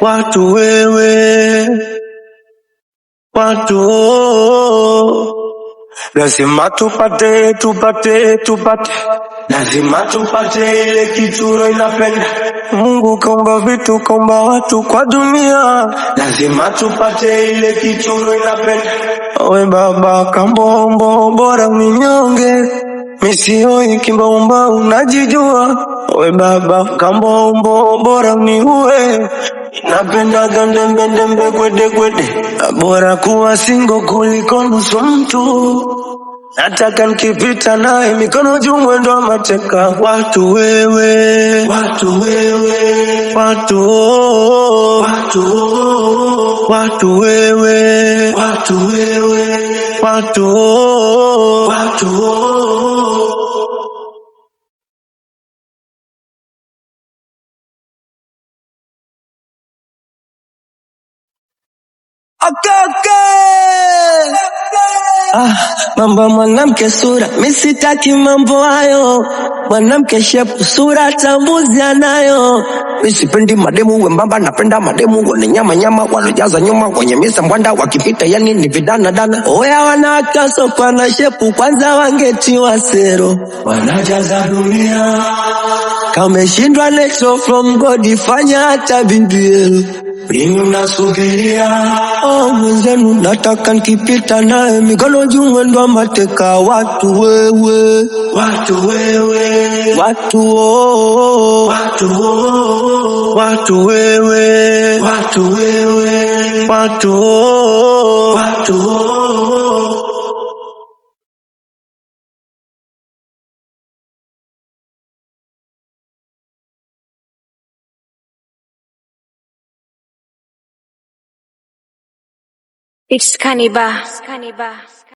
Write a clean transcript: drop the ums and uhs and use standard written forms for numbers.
watu wewe, watu lazima tupate, lazima tupate ile kitu inapenda. Mungu kaumba vitu, kaumba watu kwa dunia, lazima tupate ile kitu inapenda. We baba kambombo bora minyonge, misioi kimbomba unajijua. We baba kambombo bora miue, napenda gandembe ndembe kwede kwede, bora kuwa singo kuliko nusu mtu. Nataka nikipita naye mikono juu mwendo wa mateka. Watu wewe, watu wewe, watu wewe, watu wewe, watu mambo mwanamke sura, misitaki mambo hayo. Mwanamke shepu sura tambuzi anayo. Misipendi mademu wembamba, napenda mademu wenye nyama nyama, walojaza nyuma kwenye misa mwanda, wakipita yani ni vidana dana. Oya wanawake sokwa na shepu, kwanza wangetiwa sero, wanajaza dunia. Kameshindwa next from God, fanya hata BBL. Mimi unasubiria mwenzenu, nataka nikipita naye mikono juu mwendo wa mateka. Watu wewe, watu wewe, watu wewe, watu wewe, watu It's Kaniba.